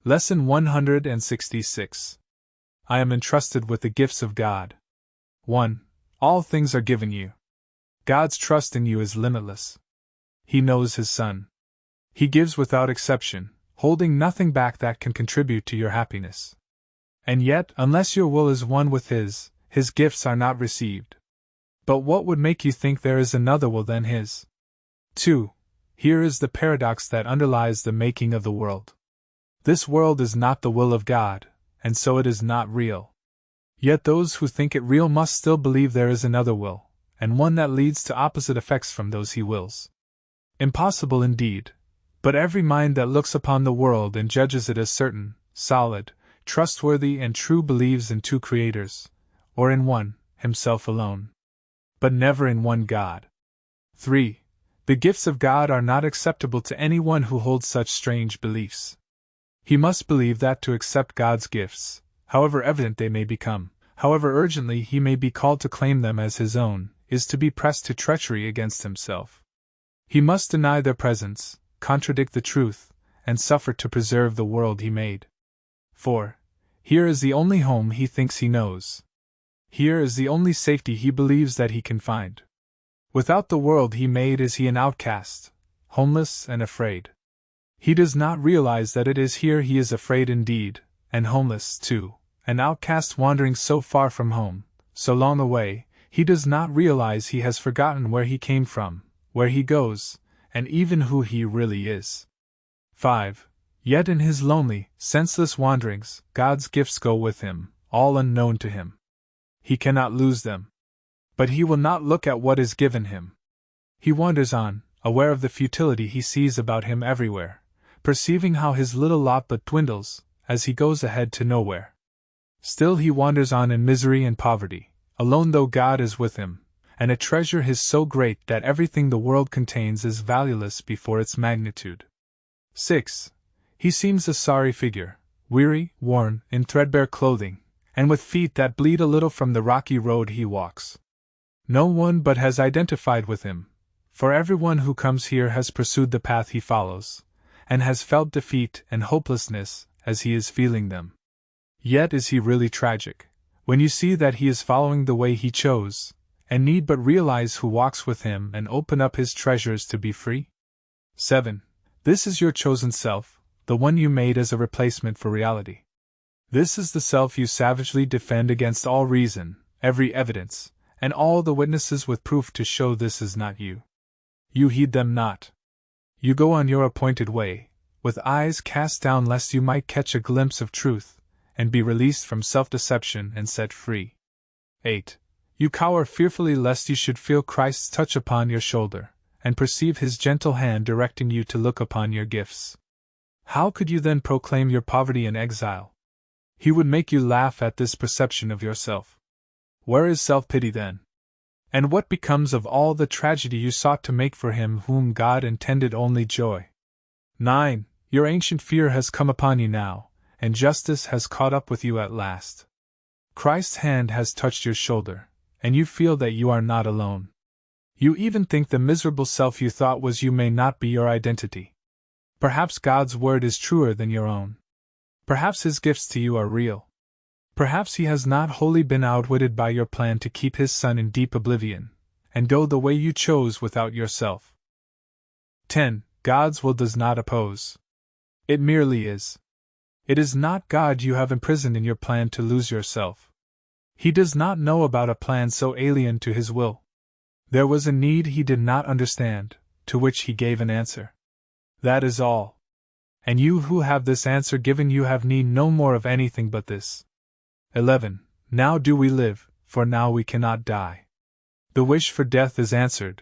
Lesson 166. I am entrusted with the gifts of God. 1. All things are given you. God's trust in you is limitless. He knows His Son. He gives without exception, holding nothing back that can contribute to your happiness. And yet, unless your will is one with His gifts are not received. But what would make you think there is another will than His? 2. Here is the paradox that underlies the making of the world. This world is not the will of God, and so it is not real. Yet those who think it real must still believe there is another will, and one that leads to opposite effects from those He wills. Impossible indeed, but every mind that looks upon the world and judges it as certain, solid, trustworthy and true believes in two creators, or in one, Himself alone. But never in one God. 3. The gifts of God are not acceptable to anyone who holds such strange beliefs. He must believe that to accept God's gifts, however evident they may become, however urgently he may be called to claim them as his own, is to be pressed to treachery against himself. He must deny their presence, contradict the truth, and suffer to preserve the world he made. 4. Here is the only home he thinks he knows. Here is the only safety he believes that he can find. Without the world he made is he an outcast, homeless and afraid. He does not realize that it is here he is afraid indeed, and homeless too, an outcast wandering so far from home, so long away. He does not realize he has forgotten where he came from, where he goes, and even who he really is. 5. Yet in his lonely, senseless wanderings, God's gifts go with him, all unknown to him. He cannot lose them. But he will not look at what is given him. He wanders on, aware of the futility he sees about him everywhere, perceiving how his little lot but dwindles, as he goes ahead to nowhere. Still he wanders on in misery and poverty, alone though God is with him, and a treasure is so great that everything the world contains is valueless before its magnitude. 6. He seems a sorry figure, weary, worn, in threadbare clothing, and with feet that bleed a little from the rocky road he walks. No one but has identified with him, for everyone who comes here has pursued the path he follows, and has felt defeat and hopelessness as he is feeling them. Yet is he really tragic, when you see that he is following the way he chose, and need but realize who walks with him and open up his treasures to be free? 7. This is your chosen self, the one you made as a replacement for reality. This is the self you savagely defend against all reason, every evidence, and all the witnesses with proof to show this is not you. You heed them not. You go on your appointed way, with eyes cast down lest you might catch a glimpse of truth, and be released from self-deception and set free. 8. You cower fearfully lest you should feel Christ's touch upon your shoulder, and perceive His gentle hand directing you to look upon your gifts. How could you then proclaim your poverty and exile? He would make you laugh at this perception of yourself. Where is self-pity then? And what becomes of all the tragedy you sought to make for him whom God intended only joy? 9. Your ancient fear has come upon you now, and justice has caught up with you at last. Christ's hand has touched your shoulder, and you feel that you are not alone. You even think the miserable self you thought was you may not be your identity. Perhaps God's word is truer than your own. Perhaps His gifts to you are real. Perhaps He has not wholly been outwitted by your plan to keep His Son in deep oblivion, and go the way you chose without yourself. 10. God's will does not oppose. It merely is. It is not God you have imprisoned in your plan to lose yourself. He does not know about a plan so alien to His will. There was a need He did not understand, to which He gave an answer. That is all. And you who have this answer given you have need no more of anything but this. 11. Now do we live, for now we cannot die. The wish for death is answered,